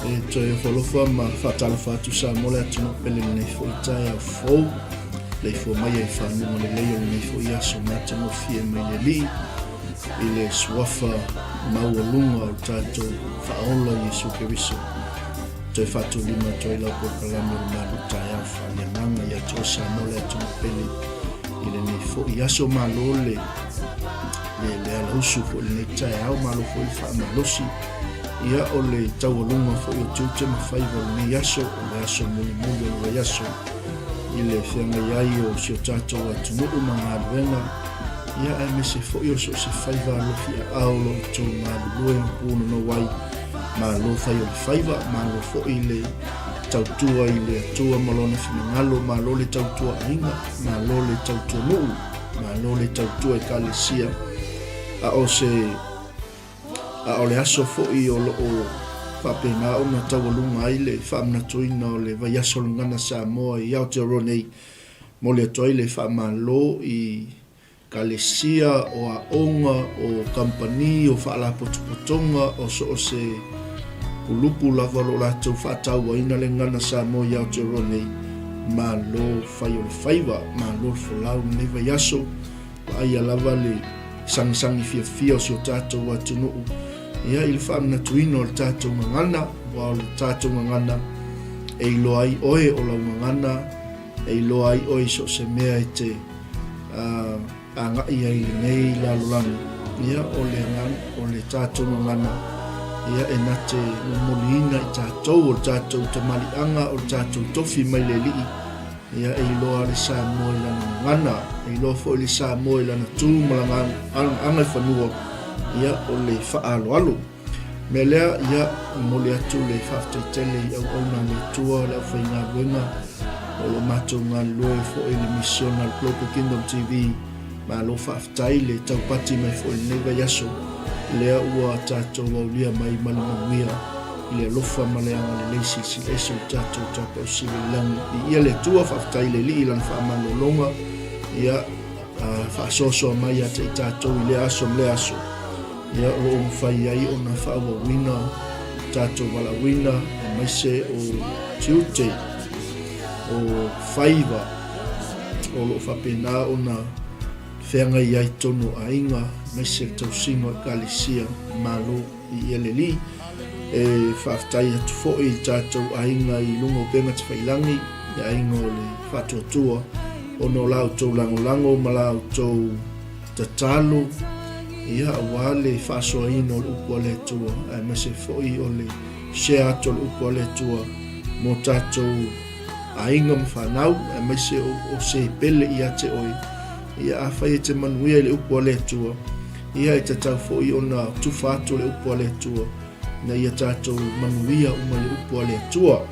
Toi folofa ma fatalofa tu sa mole atu pele nei fo itai au fo le fo mai e fa no le leo nei fo ia so mata no fie mai le li ile swafa maulunga o tato faolo Yesu KERISO toi fatu lima toi la po kalame na luta ya fa le manga ya to sa mole atu pele ile nei fo ia so malole le alusu fo le tai au malo fo fa malosi ia o le taualunga fo i o tute mawhaiva le yaso o le aso muli muli o le yaso i le whianga iai o si o tatou atu nuu mga aluenga ia ai mese fo i o so se whaiva alofi a aolo o tō ngā lulue mpūna no wai ma lo whai o le whaiva ma lo fo i le tautua i le atua malona whina ngalo ma lo le tautua ainga ma lo le tautua nuu ma lo le tautua e kalesia a o se a o le aso fo'i o loo whapena o na tawalunga ai le whaamna tuina o le vai aso ngana sa moa i Aotearoa mo le atoi le whaamalo i kalesia o a onga o kampani o whaala potupotonga o so o se ulupu lava lo latou whaataua ina le ngana sa moa i Aotearoa ma lo whai o le whaiva ma lo folau nei vai aso ai alava le sangisangi fia o si o tātou atu nuu ia i le whaamna tuino o le tātou ngangana wa o le tātou ngangana e ilo ai oe o lau ngangana e ilo ai oe so se mea e te angai ai le nei lalolanga ia o le tātou ngangana ia e nate molina i tātou o le tātou tamalianga o le tātou tofi mai le lii ia e ilo a le sa moe lana ngangana e ilo fo i le sa moe lana tū malanga anga i whanua ia o le whaaloalo. Me lea ia mo le atu le whaftaitele i au na le tua le au whainga luenga o lo matou ngā loe fo i le Missional Global Kingdom TV ma lo whaftai le taupati mai fo i neva yaso lea ua tātou waulia mai malumanuia i le alofa maleanga le leisi si eso tātou tāpau siwilangi i ia le tua whaftai le li ilan whaamalolonga ia whaasosoa mai ate i tātou i le aso mle aso ia o mwhai ai o na whaawa wina tātou wala wina e maise o tiute o whaiva o lo whapena o na whenga iai tonu a inga maise tau singo e kalisia malo i eleli e whaftai atu fo'i tātou a inga i lungo benga te whailangi i a inga o le whatuatua o no lau tau langolango ma lau tau tatalo ia wale faso ino le upo le tua e mese foi o le share to le upo le tua mo tatou ainga mfanau e mese o se pele ia te oi ia afai te manuia le upo le tua ia e tatau foi ona tufato le upo le tua na ia tatou manuia uma le upo le tua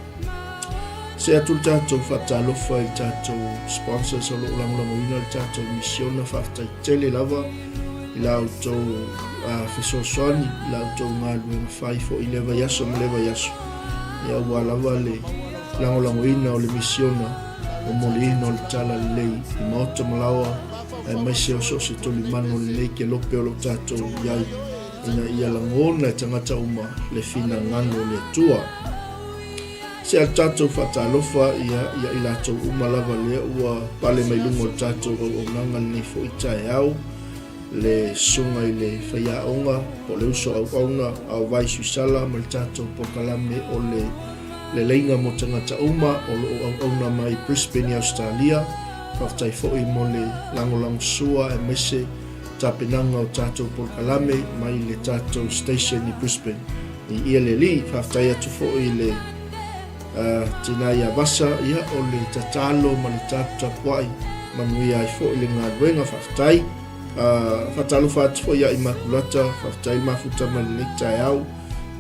se atul tatou fatalofa i tatou sponsors o lo langolango ina le tatou misiona fatai tele lava i lau tau whesosoani, i lau tau ngā luenga whai fo i lewa yaso ma lewa yaso. Ia ua lawa le langolango ina o le misiona o mole ina o le tala le lei i maota malawa e maise o so se toli mano le lei ke lope o lo tātou iai ina ia langona e tangata uma le fina ngano le tua. Se al tātou whatalofa ia i lātou uma lava lea ua pale mai lungo le tātou o nanga le nei fo i tae au le sunga i le whaiaonga o le uso au auna au vai suisala ma le tātou pokalame o le leinga mo tangata uma o lo au auna mai Brisbane, Australia whaftai fo'i mo le langolango sua e mese tapenanga o tātou pokalame mai le tātou station i Brisbane i ia le li whaftai atu fo'i le tina ia vasa ia o le tatalo ma le tātou tapuai manuia ai fo'i le ngā ruenga whaftai fatalo fat fo ia imakulata fatai mafuta malita yao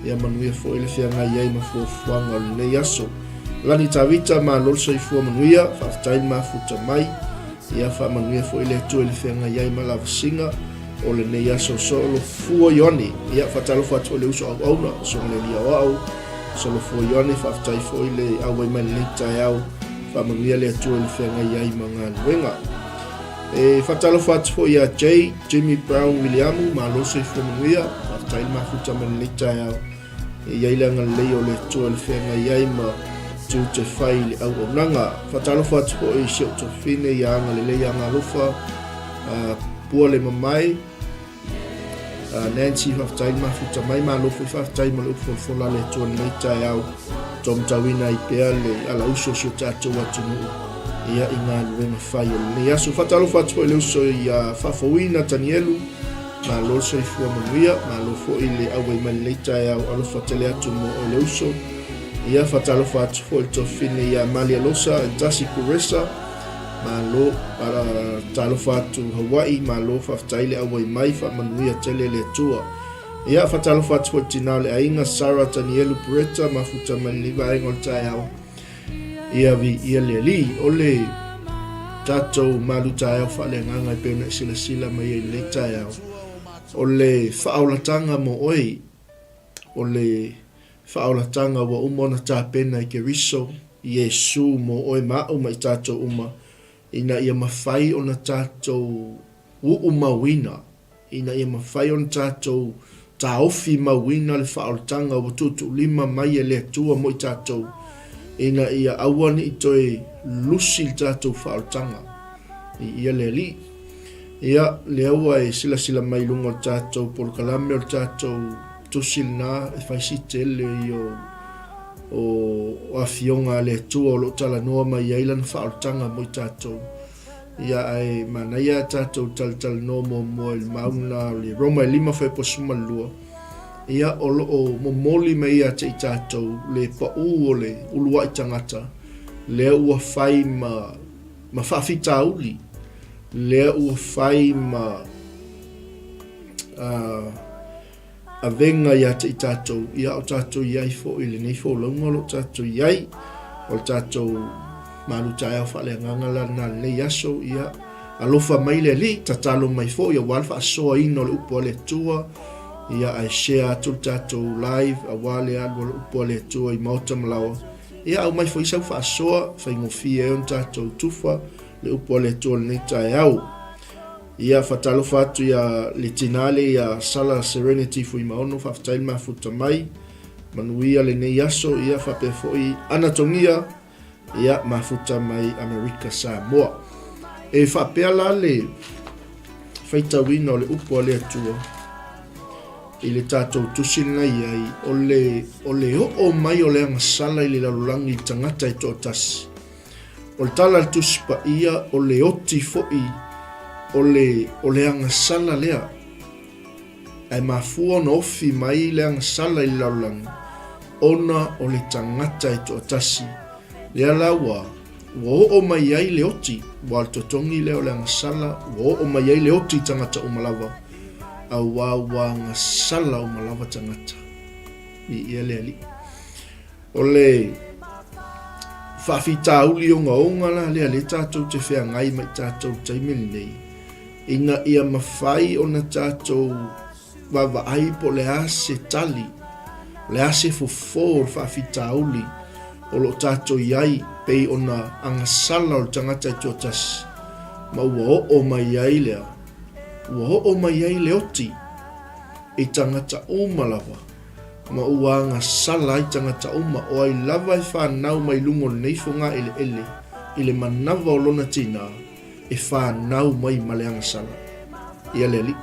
ia manuia fo ile fianga ia mafuanga le yaso lani tavita ma lolso i fo manuia fatai mafuta mai ia fa manuia fo ile tu ile fianga ia malasinga o le ne yaso solo fu Ioane ia fatalo fat fo le uso au so le lia au solo fu Ioane fatai fo ile au malita yao fa manuia le tu ile fianga ia manga wenga e fatalo fat fo ia Jimmy Brown William ma lo se fo manuia fatai mafuta malita yao iai le agalelei o le atua le feagai ai ma tu te fai le auaunaga faatalofa atu foʻi se utofine ia agalelei agalofa pua le mamai Nancy faafetai mafuta mai malofo i faafetai ma le upofolafola le atua lenei taeao tomatauina i pea le alauso sio tatou atunuu ia i galuega fai o lenei aso faatalofa atu foʻi le uso ia faafouina tanielu malo soifua manuia malo foʻi le auai mai lenei taeao alofa tele atu mo o le uso ia faatalofa atu foʻi le tofine ia malialosa e tasi kuresa malo talofa atu Hawaii malo faafetai le auai mai faamanuia tele le atua ia faatalofa atu foʻi tinao le aiga Sara Tanielu Pureta mafuta mai le vaega o le taeao ia viia le alii o le tatou malu taeao faaleagaga e pena silasila mai ai lenei taeao o le faaolataga mo oi o le faaolataga ua uma ona tapena i KERISO Iesu mo oi maʻu ma i tatou uma ina ia mafai ona tatou uu mauina ina ia mafai ona tatou taofi mauina le faaolataga ua tuutuulima mai e le atua mo i tatou ina ia aua ni toe lusi le tatou faaolataga ia le alii ia le aua e silasila mai luga o le tatou polokalame o le tatou tusi lenā e faisitele i o afioga le atua o loo talanoa mai ai lana faaolataga mo i tatou ia ae manaia tatou talitalanoa muamua i le mauna o le Roma 5:12 ia o loo momoli mai ia te i tatou le paʻū o le uluaʻi tagata lea ua fai ma faafitauli lea ua fai ma avega ia te i tatou ia o tatou iai foʻi lenei foulauga o loo tatou iai o le tatou malu taeao faaleagaga lana lenei aso ia alofa mai le alii tatalo mai foʻi auā le faasoaina o le upu a le atua ia ae share atu le tatou live auā le alu o le upu a le atua i maota malawa ia au mai foʻi sau faasoa faigofia e ona tatou tufa le upu a le atua lenei taeao ia faatalofa atu ia le tinale ia sala Serenity fuimaono faafetai le mafuta mai manuia lenei aso ia faapea foʻi anatogia ia mafuta mai Amerika Samoa e faapea la le faitauina o le upu a le atua i le tatou tusi lenai ai o le o'o mai o le agasala i le lalolagi i tagata e toʻatasi o le tala le tusi paia o le oti foʻi o le agasala lea ae mafua ona ofi mai le agasala i le lalolagi ona o le tagata e toʻatasi lea la ua o'o mai ai le oti ua le totogi lea o le agasala ua o'o mai ai le oti tagata uma lava auā ua agasala uma lava tagata ia le alii o le faafitauli ogaoga la lea le tatou te feagai mai tatou taimi lenei ina ia mafai ona tatou vavaai po le a se tali le a se fofo o le faafitauli o loo tatou iai pei ona agasala o le tagata i tuatasi ma ua o'o mai ai lea ua o'o mai ai le oti i tagata uma lava ma ua agasala ai tagata uma o ai lava e fanau mai luga o lenei foga eleele i le manava o lona tinā e fanau mai ma le agasala ia le alii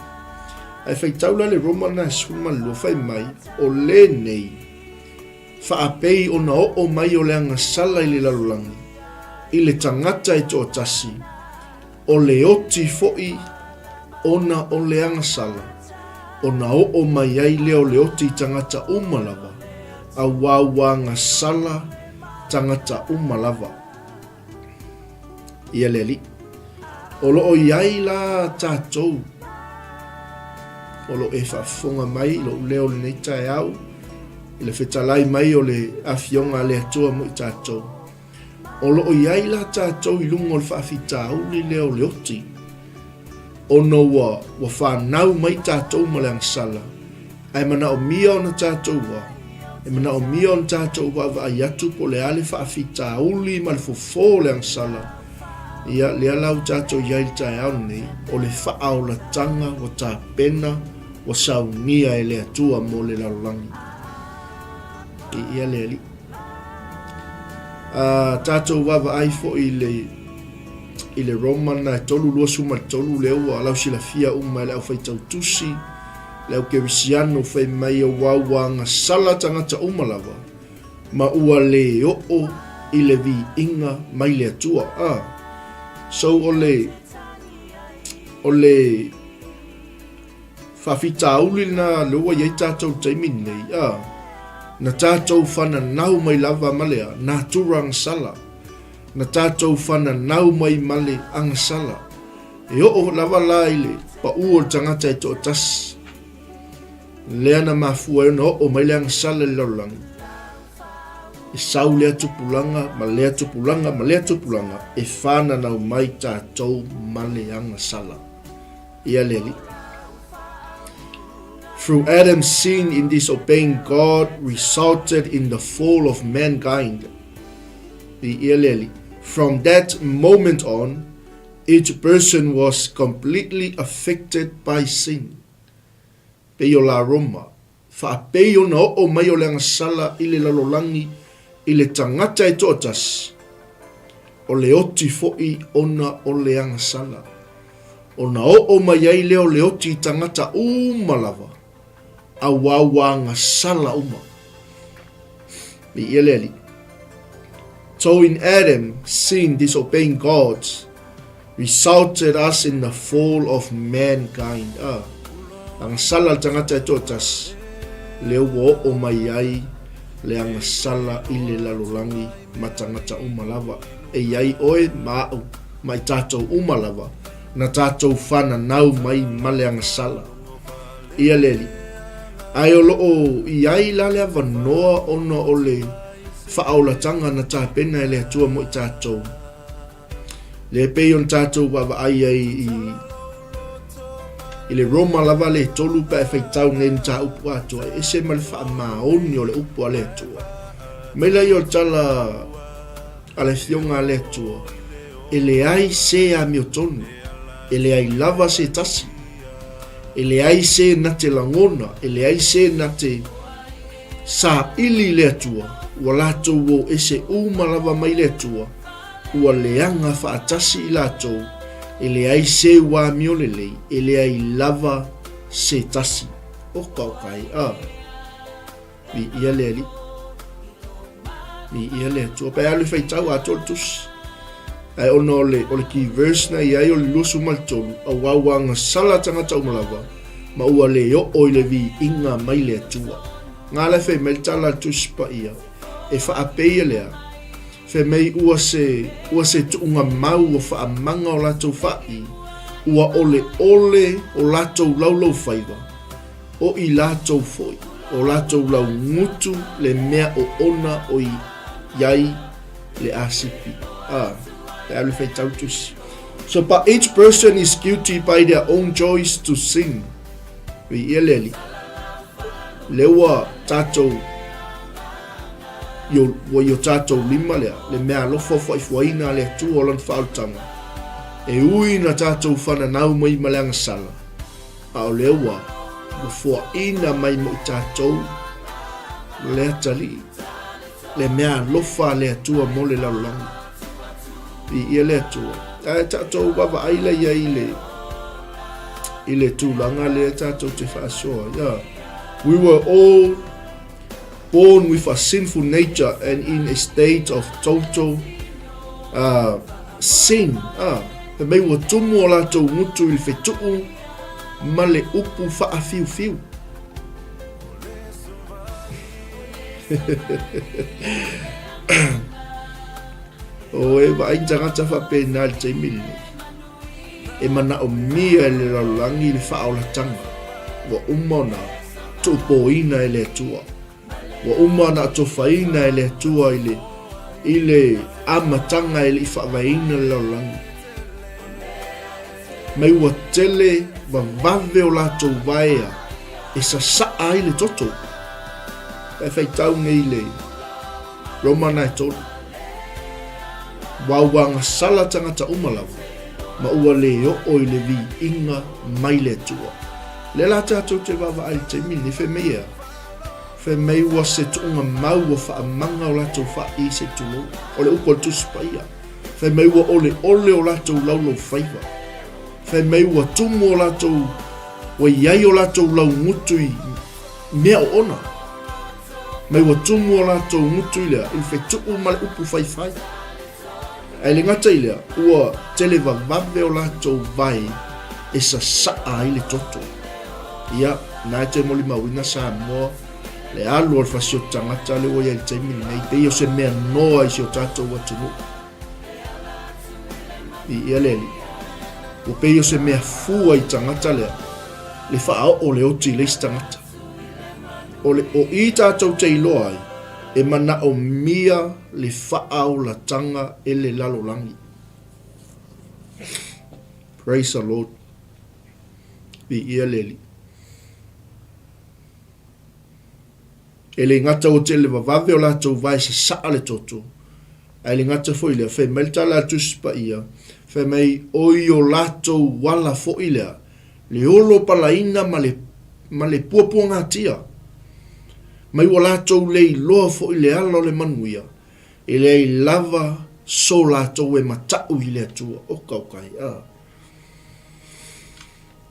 ae faitaula le Roma 9:12 fai mai o lenei faapei ona o'o mai o le agasala i le lalolagi i le tagata e toʻatasi o le oti foʻi ona o le agasala ona o'o mai ai lea o le oti tagata uma lava auā ua agasala tagata uma lava ia le alii o loo iai la tatou o loo e faafofoga mai i loo lea o lenei taeao i le fetalai mai o le afioga a le atua mo i tatou o loo iai la tatou i luga o le faafitauli lea o le oti ona ua fanau mai tatou ma le agasala ae manaʻomia ona tatou e manaʻomia ona tatou vaavaai atu po le a le faafitauli ma le fofō o le agasala ia lea lau tatou iai le taeao nei o le faaolataga ua tapena ua saunia e le atua mo le lalolagi ia leli. Tātou wawa ai fo i le Roman na tolu lua suma tolu leo alau sila fia uma le au fai tau tusi le au kerisiano fai mai wawa nga sala tangata uma lava ma ua le o i le vi inga mai le atua. So o le whawhita auli na lua iei tātou taimin nei. Na tātou whana nau mai lava malea, na turang sala. Na tātou whana nau mai male ang sala. E o lava laile, pa ua tangata e to tas. Lea na mafua e no o mai le ang sala le laulangi. E sau lea tupulanga, ma lea tupulanga, ma lea tupulanga. E whana nau mai tātou male ang sala. Ia leli. Through Adam's sin in disobeying God resulted in the fall of mankind. From that moment on, each person was completely affected by sin. Peyo la Roma. Fa peyo no o mayo le sala ile lalolangi ile tangata e totas. O le oti foi ona o le sala. Ona o mayai leo le oti tangata umalava. Awawanga sala uma. So in Adam, sin, disobeying God, resulted us in the fall of mankind. Ang sala tangata totas leo o mayai le ang sala ile lalulangi matangata umalava. E yai oe mau mai tatou umalava na tatou whana nau mai male ang sala. Ia leli. Ai o loo iai lale avanoa ono o le whaaulatanga na tāpena e le atua mo i tātou. Le pei on tātou wawa ai i le Roma lava le tolu pa e whaitau nei ta upu atua. E se ma le wha maoni o le upu a le atua. Meila i o tala a le fionga a le atua. E le ai se a miotonu. E le ai lava se tasi. E le ai se na te langona, e le ai se na te sa ili le atua, ua latou o ese umalava mai le atua, ua leanga whaatasi i latou, e le ai se wā miolelei, e le ai lava se tasi. Oka okai, mi ia le ali, mi ia le atua, pai alu whaitau a toltus. Ai ono ole ki verse na iai ole lusu maltolu a wawanga sala tangata umalava ma ua leo oile vi inga mai le atua. Ngā le whai mei tala tuspa ia e whaapea lea whai mei ua se tuunga mau o whaamanga o latou whai ua ole o latou laulau whaiva o i latou foi o latou lau ngutu le mea o ona o i iai le asipi. So, but each person is guilty by their own choice to sin. Lewa tatou yo tatou lima lea le mea lofa whaifuaina le tu o lan whautanga. E ui na tatou whana nau mai maleanga sala. A o lewa mufua ina mai mo tatou lea tali. Le mea lofa lea tua mole laulanga. I le tua. Tatou wawa aile ia ile tūlanga le tatou te whaasoa. We were all born with a sinful nature and in a state of total sin. Pe mei ua tumu o latou ngutu ili whetuu ma le upu whaafiu. O e wa ai tangata whapena le taimini. E mana o mia le laulangi le whaaulatanga. Wa umana tupoina e le atua. Wa umana tofaina e le atua i le amatanga e le whaavaina le laulangi. Mai ua tele wa vave o latou vaea e sa saa i le toto. E whaitau ngei le Romana e tolu. Wawanga sala tangata umalawa ma ua leo o i le vi inga mai le tua. Le la tatou te wawa ai te mini whe mea. Fe mai ua se tuunga mau o whaamanga o lato wha I se tulu. O le upo tuspaia. Fe mai ua ole o lato laulau whaiva. Fe mai ua tumu o lato wa iai o lato lau ngutui mea o ona. Mai ua tumu o lato ngutui lea il fe tuu ma le upu whaifai. Ai le ngata ilea ua tele vavave o lato vai e sa saa I le toto. Ia, nā te moli mawina sa moa le alu al fasio tangata le oia il taimini nei te io se mea noa I si o tatou watunu. I ia leli. O pe io se mea fua I tangata lea le whaao o le oti le tangata. O I tatou te iloa ai e mana o mia le whaao la tanga e le lalolangi. Praise the Lord. I ia leli. E le ngata o te le vavave o latou vai se saa le toto. Ai le ngata foi lea, fe mai tala tuspa ia, fe mai oi o latou wala foi lea, le olo palaina ma le puapua ngatia. Mai o latou le iloa foi le ala o le manuia, e le I lava so latou e matau I le atua, o kaukai.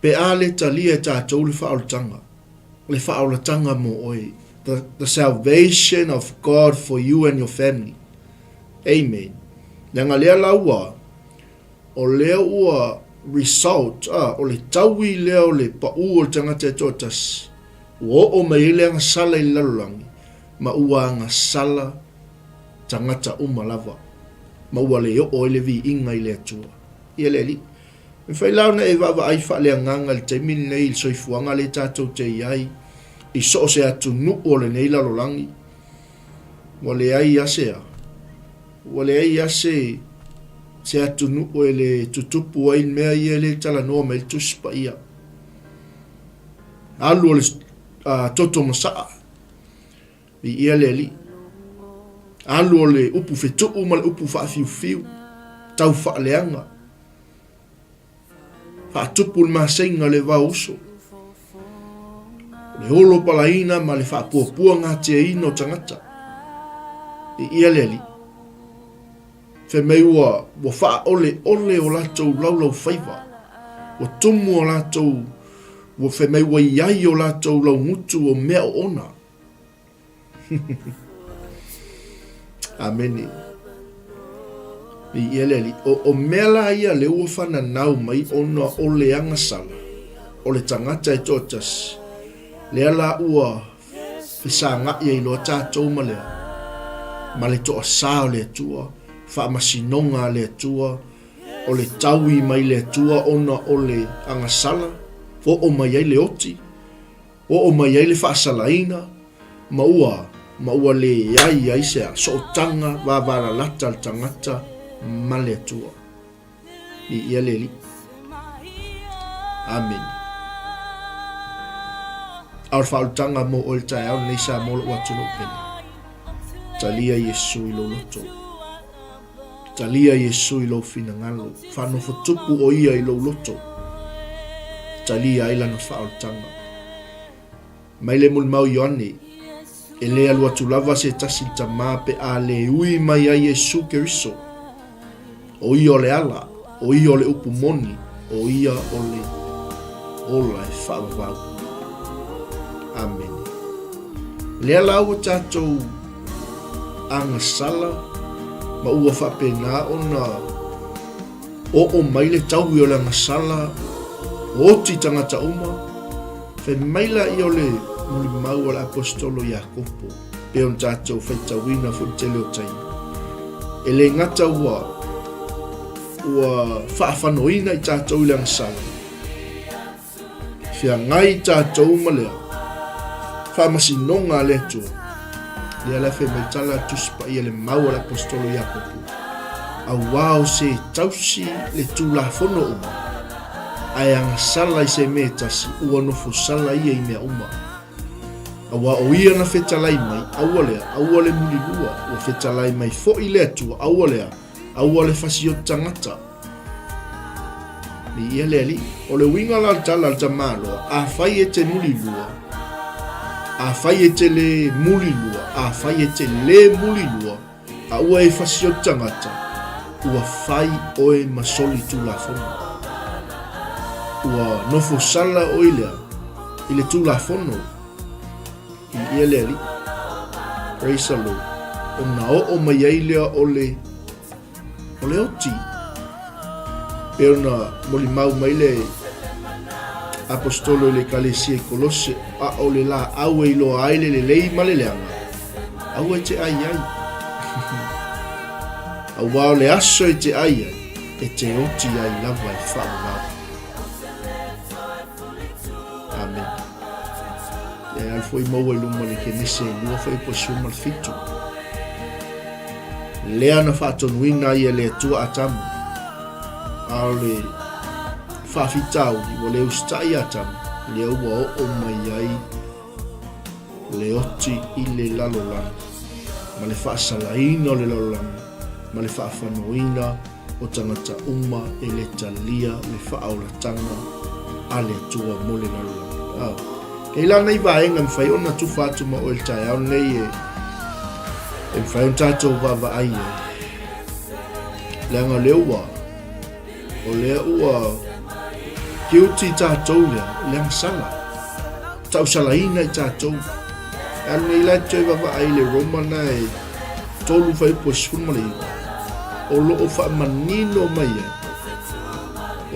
Pe a le talia e tātou le whaolatanga, le whaolatanga mo oi. The salvation of God for you and your family. Amen. Nanga lea laua, o lea ua result, o le taui lea o le pau o le tangata e totas, o mai lea nga sala I lalulangi, ma ua nga sala tangata umalava, ma ua le o le vi inga I le atua. Ia le li. Mwhai lau na e vava aifa lea nganga le taimini nei il soifuanga le tātou te iai, I so se atu nu o le nei lalolangi. Wale ai asea. Wale ai ase se atu nu o le tutupu ai mea ia le tala noa mai tuspa ia. Alu o le toto masaa. I ia le li. Alu o le upu fetuu ma le upu faa fiu fiu. Tau faa leanga. Faa tupu le masenga le va uso. Le holo palaina ma le whaapuapua ngā te ino tangata. I ia leli. Fe mei ua wha ole o latou laulau whaiva. Wa tumu o latou, wa fe mei wa iai o latou lau ngutu o mea o ona. Ameni. I ia leli. O mea la ia le ua whana nau mai ona o le angasala. O le tangata e totas. Lea la ua whisanga ia I loa tātou ma lea. Ma le toa sā o le atua, whaamasinonga le atua, o le taui mai le atua ona o le angasala, o mai ai le oti, o mai ai le whaasalaina, ma ua le iai ai sea, so tanga wawara lata le tangata ma le atua. I ia le li. Amen. Ar whautanga mo o le tae au nei sa mo lo watuno pene. Talia Yesu I lo loto. Talia Yesu I lo finangalo. Whanofo tupu o ia I lo loto. Talia ila na whautanga. Mai le mul mau Ioane. E lea lua tulava se tasi ta mape a le ui mai a Yesu KERISO. O ia o le ala. O ia o le upu moni. O ia o le ola e whaavau. Amen. Lea lau tātou angasala ma ua whapena ona o mai le tau I o le angasala o ti tangata uma fe maila I o le muli mau o le apostolo Iakopo pe on tātou whaitawina fu tele o tai e le ngata ua whaafanoina I tātou I le angasala fia ngai tātou ma lea whaamasinonga le atua. Lea la fe mai tala tuspa ia le mau al apostolo Iakopo. A wao se tausi le tulafono uma. Ai angasala I se me tasi ua nofo sala ia I mea uma. A wao ia na fetalai mai aua le mulilua ua fetalai mai fo I le atua aua le fasio tangata. Ni ia le ali o le winga la tala al tamalo a fai e te mulilua. a fai e te le mulilua, a fai e te le mulilua, a ua e fasio tangata, ua fai oe masoli tu la fono. Ua nofo sala oilea, ile tu la fono, i ia lea li. Praise the Lord. O na o mai ailea ole oti. Pero na moli mau mai le apostolo le kalesia kolose a ole la au e lo aile le lei maleleanga. Au e te ai ai. Au wao le aso e te ai ai. E te oti ai lava e whaamau. Amen. E al foi maua luma le ke nese e lua fai po suma le fitu. Lea na whaatonuina ia le atua atamu. Ao le whawhitau i wa le ustai atamu. Le ua o mai ai le oti i le lalolana. Ma le whaasalaina o le lalolana. Ma le whaafanoina o tangata uma e le talia le whaaulatanga a le atua mo le lalolana. Kei lana i vaenga mwhai ona tu whaatuma o el tai au nei e mwhai on tātou wawa ai e. Leanga le ua o lea ua kiuti tātou lea leanga sala. Tau sala ina i tātou. Anu nei lai toi wawa ai le romana e tolu whai po sfuma le iwa. O lo o wha manino mai e.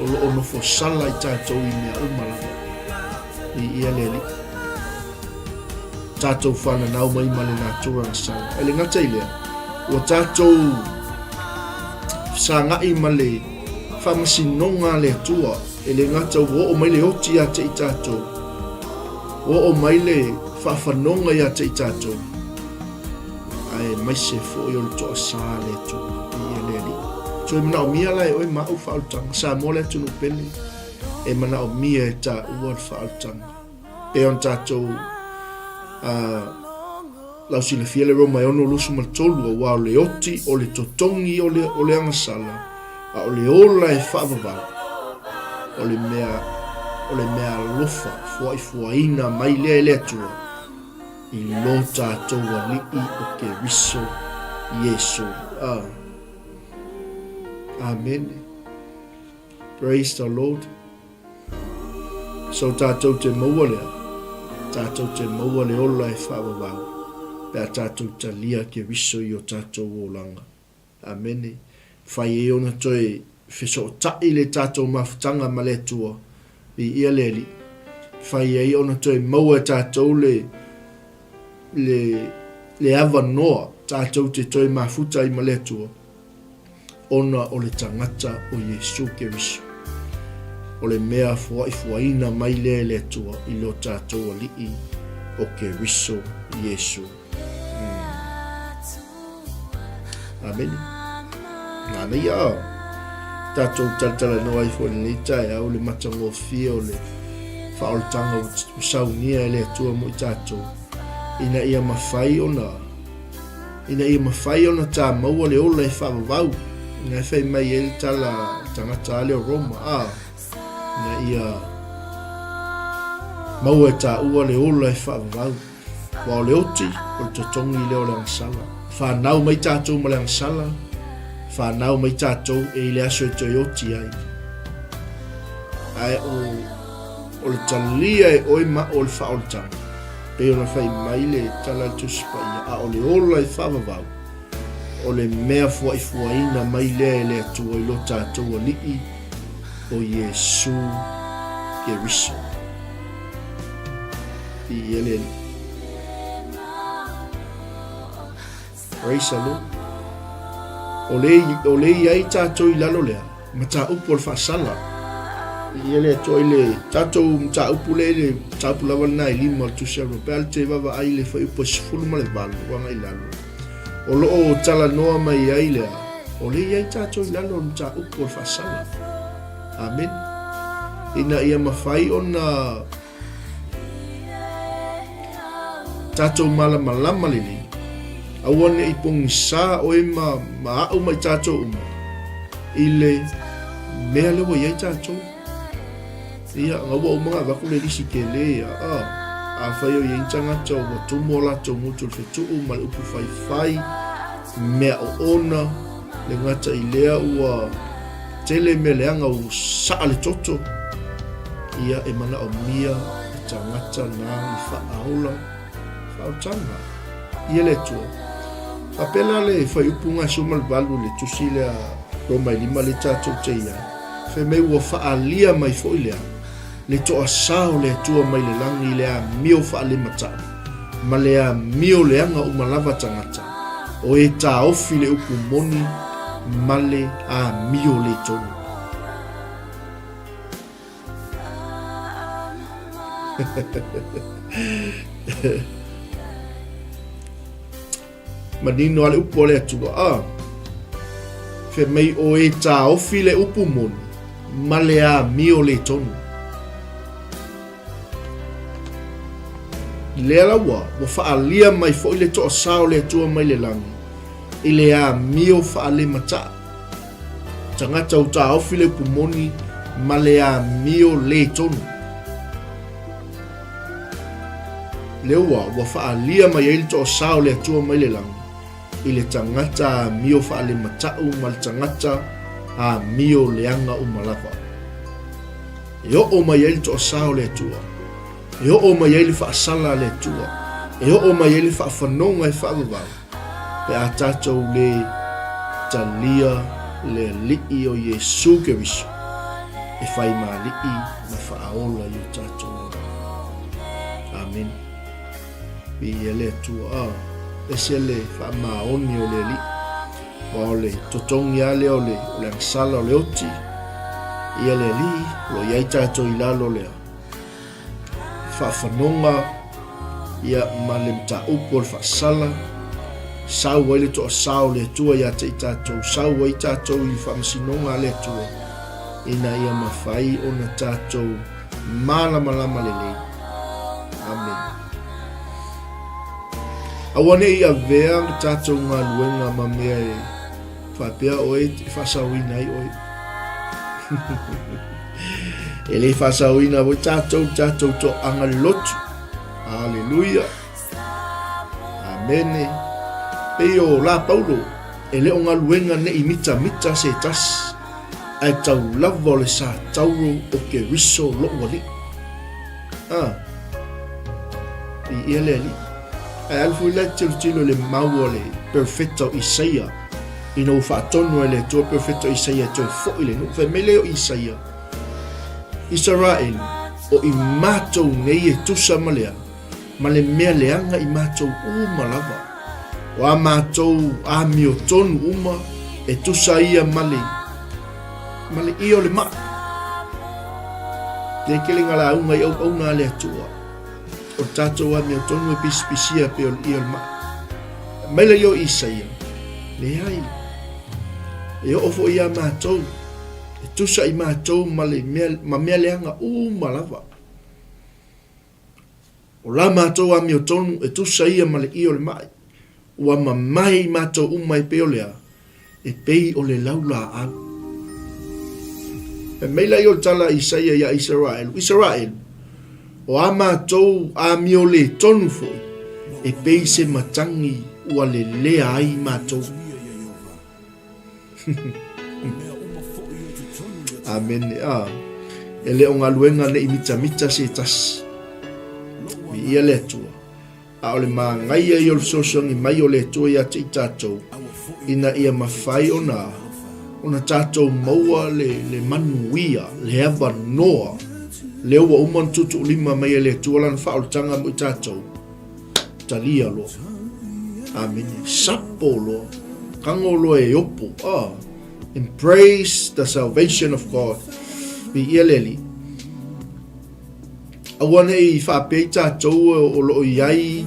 O lo o nofo sala i tātou i mea umalanga. I ia leli. Tātou whana nau mai male nā tūranga sala. Ele ngata i lea. Ua tātou sa ngai male whamasinonga le atua. Ele ngata wo o mai le oti a te i tātou. Wo o mai le whawhanonga i a te i tātou. Ai mai se fo i o le toa sā le atua. I ia leli. So e mana o mia lai oi mau whautanga. Sa mo le tunu pele. E mana o mia e tā ua whautanga. E on tātou lau sila fiele roma e ono lusu maltolu a wao le oti o le totongi o le angasala. A o le ola e whaavavau. O le mea lofa fuaina mai lea le atua. I lo tātou a lii o KERISO Yesu. Amen. Praise the Lord. So tātou te maua lea. Tātou te maua le ola e whaavavau. Pea tātou ta lia KERISO i o tātou o langa. Amen. Whai e ona toi wheso o tai le tātou mawhitanga ma le tua. I ia leli. Whai e ona toi maua tātou le awa noa. Tātou te toi mawhuta i ma le tua. Ona o le tangata o Yesu KERISO. O le mea fuaina mai le tua i lo tātou a lii o KERISO Yesu. Amen. Nana ia. Tātou talatala noa i fo le tae au le matango fia o le whaoltanga o saunia le atua mo i tātou. Ina ia mawhai ona tā maua le ola e whaavavau. Ina e whai mai e le tala tangata ale o Roma. Ina ia maua e tā ua le ola e whaavavau. Wa o le oti o le totongi leo le angasala. Whanau mai tātou ma le angasala. Whanau mai tātou e le aso e toi oti ai. Ai o le talia e oi ma o le whaoltanga. Pe ona whai mai le tala tuspaia. A o le ola e whaavavau. O le mea fuaina mai lea e le atua i lo tātou a lii o Yesu KERISO. I eleli. Praise the Lord. O le iai tātou i lalo lea. Ma tā upu o le whaasala. I ele atua i le tātou tā upu le tā upu lawa na i lima o le tusero. Pe al te wawa ai le whai upu e sifulu ma le walu. Wanga i lalo. O loo tala noa mai ai lea. O le iai tātou i lalo o tā upu o le whaasala. Amen. Ina ia mawhai o na tātou malama lili. Awane i pongi sā o e ma au mai tātou uma. I le mea lewa iai tātou. Ia ngawa o mga waku le lisi ke le ia. awhai o iei tangata o watumo la tau mutu whetuu ma le upu whai mea o ona le ngata i lea ua tele me leanga o saa le toto ia e mana o mia e tangata nā i whaaola whaotanga ia le tua apela le whai upunga sumal balu le tusi lea Roma i 5 le tātou te ia whe mei ua whaalia mai fo i lea le toa sao le tua mai le langi lea mio whaale mata ma lea mio leanga umalava tangata o e tā ofi le upu moni male a mio le tonu. Manino ale upu le atua fe mei o e tā ofi le upu moni male a mio le tonu. Lea lawa wa whaalia mai fo i le toa sao le atua mai le langi i le a mio whaale mata tangata o tā ofi le pumoni ma le a mio le tonu lewa wa whaalia mai i le toa sao le atua mai le langi i le tangata a mio whaale mata u ma le tangata a mio leanga u malava e o mai i le toa sao le atua e o mai ele fa sala le tua e o mai ele fa fanonga e fa va pe atato le talia le li o Yesu KERISO e fai mali na fa aola yo tato amen bi ele tua e se le fa maoni o le li o le totong ya le o le sala o le oti ia le li lo ia tato ilalo le whaafanonga ia malem ta upo le whaasala sau waile toa sao le tua ia te i tātou sau wai tātou i whaamasinonga le tua ina ia mawhai o na tātou malama le lei amen awane ia vea tātou ngā luenga ma mea e whapea oe te whasawina i oe ele whasawina o tātou to anga lotu. Hallelujah. Amen. Peo la Paulo. Ele o ngā luenga ne i mita se tas. Ai tau lava le sa tauro o KERISO lo wali. I ele ali. Ai alfu le tilo le maua le perfecto Isaia. Ino whaatonu ele to perfecto Isaia to fo ile no. Fe mele o Isaia. Israel o i mātou nei e tusa malea ma le mea leanga i mātou uma lava o a mātou a mio tonu uma e tusa ia male ia o le maa te kelinga la unga i au ngā le atua o tātou a mio tonu e pispisia pe o ia o le maa maila i o Isaia le hai e o ofo ia mātou tusa i mātou ma mea leanga malava. O la mātou a mio tonu e tusa ia ma le i o le mai. Ua mamai i mātou umai peo lea e pei o le laula au. E meila i o tala Isaia ia Israel. O a mātou a mio le tonu foi e pei se matangi ua le lea ai mātou. Amen. Ele o ngā luenga ne i mita se tas. Mi ia le atua. A o le mā ngaia i o le sosongi mai o le atua ia te i tātou. Ina ia mawhai o na tātou maua le manuia, le ava noa. Le ua uman tutu lima mai le atua lan wha o le tanga mo i tātou. Talia lo. Amen. Sapo lo. Kango lo e opo. Embrace the salvation of God. Bi ieleli. Awane i whapei tātou o lo iai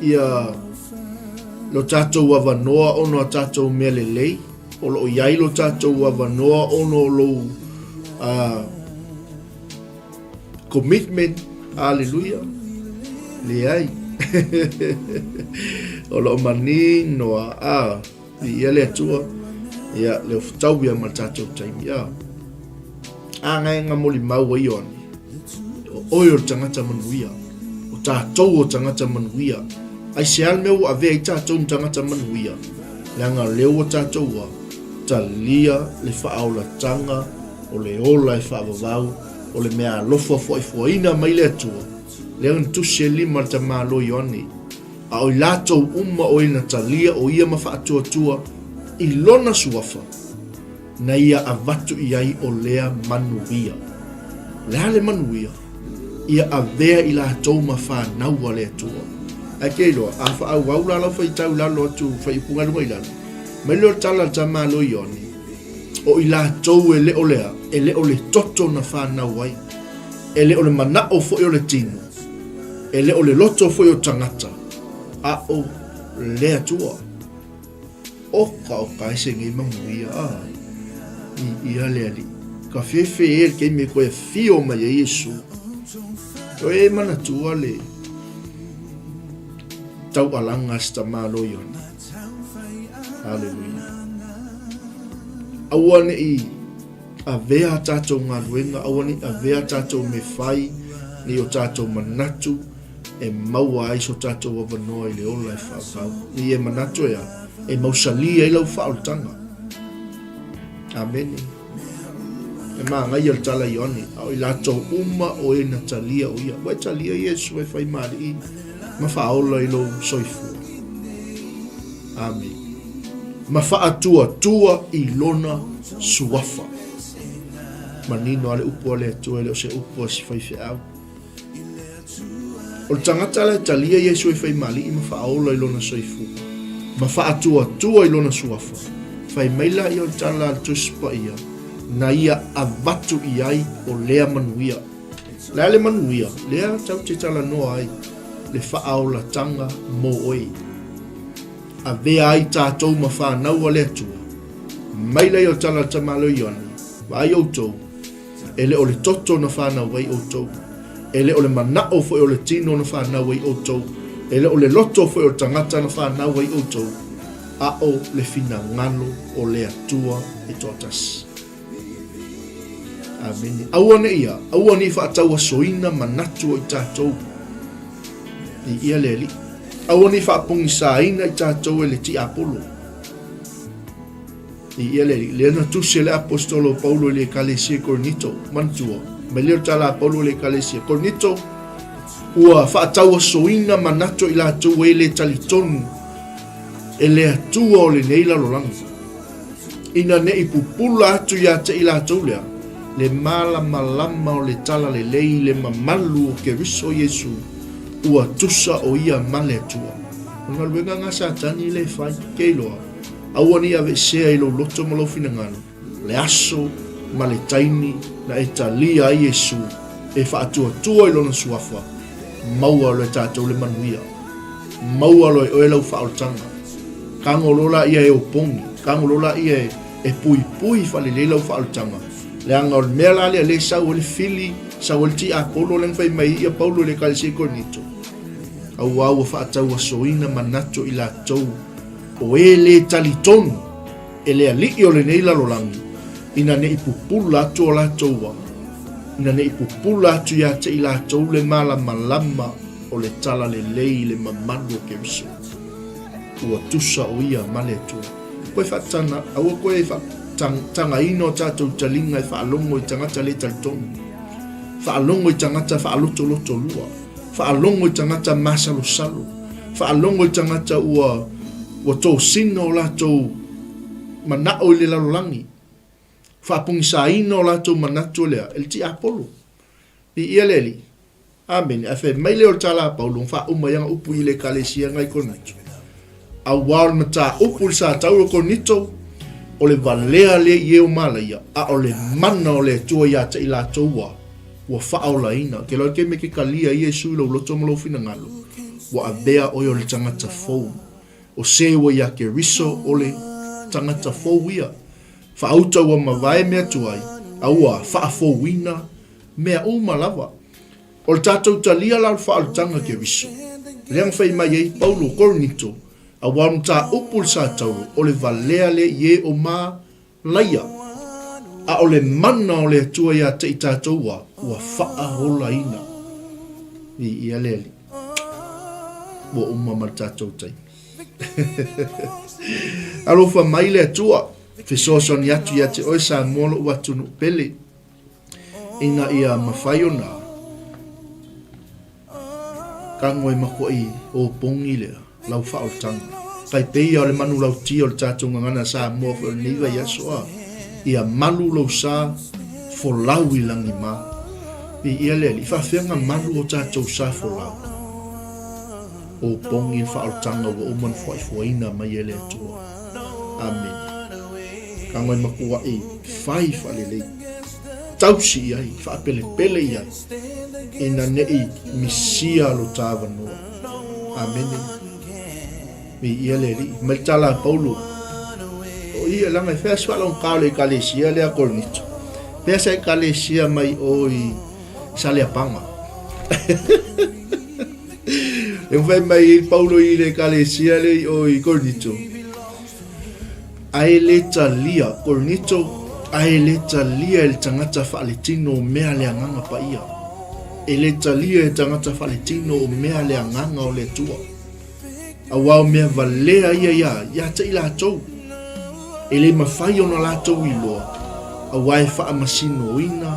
ia lo tātou awanoa ono a tātou mea lelei. O lo iai lo tātou awanoa ono lo commitment. Hallelujah. Le ai. O lo mani noa bi iele atua. Ia leo ftau ia ma tātou taimi ia. Ngai ngā moli mau Ioane. O oi o tangata manuia. O tātou o tangata manuia. Ai se alme o ave ai tātou tangata manuia. Leanga leo o tātou a talia le whaaola tanga o le ola e whaavavau o le mea lofa foifoina mai le atua. Leanga tusi e lima le tamalo Ioane. A oi lātou o ina talia o ia ma whaatuatua I lona suafa. Na ia avatu iai o lea manuia. Lea le manuia. Ia avea I lātou ma whanaua le atua. A keiloa, a whaau la lau whai tau lalo atu whai punga luma I lalo. Mai leo tala tamalo Ioane. O I lātou e leo lea, e leo le toto na whanau ai. E leo le manao fo o le tino. E leo le loto fo o tangata. A o lea tua. Oka ese ngai mamuia. I ia lea li. Ka fefe e ke me koe fio mai e Yesu. O e mana tua le. Tau alanga sta malo Ioane. Hallelujah. Awane I avea tātou ngā ruenga, awane avea tātou me whai, ni o tātou manatu, e maua ai so tātou wawanoa I le ola e whaapau. Ni e manatu ea, e mausalia I lau whaoltanga. Amen. E maa ngai al tala Ioane, au I lātou o e na talia o ia. Wai talia Yesu e whai maari I, ma whaola I lau soifu. Amen. Ma whaatua I lona suafa. Manino ale upo ale atua le o se upo si whai au. O tangata le talia Yesu e whai mali I ma whaola I lona soifu. Ma whaatua I lona suafa. Whai meila I o tala al tuspa ia. Na ia avatu I ai o lea manuia. Lea le manuia. Lea tau te tala noa ai. Le whaola tanga mo oi. A vea ai tātou ma whanau le atua. Maila I o tala tamalo Ioane. Vai o tau. E le o le toto na whanau ai o tau. E le o le manao fo o le tino na whanau ai o tau. E le o le loto fo o tangata na whanau ai o tau. A o le fina ngalo o le atua e totas. Amen. Awane ia. Awane I whaataua soina manatu o I tātou. I ia le li. Awane whaapongi sāina I tātou e le ti apolo. I ia le leana tusi le apostolo Paulo le kalesia Kornito mantua. Me leo tala Paulo le kalesia Kornito. Ua whaataua soina manato I lātou e le talitonu. E le atua o le neila lolangi. Ina ne I pupula atu ia te I lātou lea. Le mala malama o le tala le lei le mamalu o KERISO Yesu. Ua tusa o ia male atua. Nga luenga ngā satani le whai keiloa. Awane ia vesea I lo loto malo finangano. Le aso ma le taini na e talia ai Yesu. E whaatua tua I lona suafa. Maua lo e tātou le manuia. Maua lo e oelau whaoltanga. Kangolola ia e opongi. Kangolola ia e pui pui whale leilau whaoltanga. Le anga o le mea lale le sau le fili. Sau le ti apolo le whai mai ia Paulo le kalesia Kornito. Au au whaatau a soina manato I lātou. O e le talitonu. E le alii o le neila lolangi. Ina ne ipupula atu o lātou wa. Ina ne ipupula atu ia te I lātou le malama o le tala le lei le mamanu o KERISO. Ua tusa o ia male atua. Koe whaatana, aua koe tanga ino tātou talinga I whaalongo I tangata le talitonu. Whaalongo I tangata whaaloto loto lua. Whaalongo I tangata masalo salo. Whaalongo I tangata ua tō sino o lātou manao I le lalolangi. Whaapungi sa ino o lātou manatu lea. El ti apolo. I ia leli. Amen. A whai mai leo tala Paulo. Wha umayanga upu I le kalesia ngai Kornito. A wāl mata upu sa tau o Kornito. O le valea le I o malaia. A o le mana o le tua ia te I lātou wa. Wa whaola ina. Ke loa ke me ke kalia I Yesu lau loto malo fina ngalo. Wa avea oi o le tangata fou. O sewa ia KERISO o le tangata fou ia. Whaauta wa mawae mea tuai. Aua whaafou ina mea o malawa. O le tātou talia lau whaalutanga KERISO. Leang whai mai ei Paulo Kornito. A warum ta upul sa tau o le valea le ye o ma laia. A o le mana o le tua ia te I tātou wa ua wha hola ina. I ia leli. wo umma mal tatou tai alo fa mai le tua fe soso ni atu ia te oi sa molo watu no pele ina ia mawhaiona ka ngoi makoi o pongi lea lau whao tanga kai peia o le manu lau tia o le tatou ngangana sa mua fo le niwa ia soa ia malu lau sa fo lau i langi ma i ia lea li whawhenga malu o tatou sa fo lau o pongi le whao tanga wa uman fwai fwaina mai ele tua amen ka ngoi makua i whai whalelei tausi ai whaapele pele ai ina nei misia lo tawa noa amen mi ia le li mai tala paulo o ia langa e fea swala un kao le kalesia le a kolnito fea sa kalesia mai oi sale a panga e fai mai paulo i le kalesia le oi kolnito ai le talia kolnito ai le talia el tangata fa'aletino o mea le anganga pa ia e le talia e tangata fa'aletino o mea le anganga o le tua a wao mea valea ia te ila tau e le mawhai ona la tau i loa a wai wha masino ina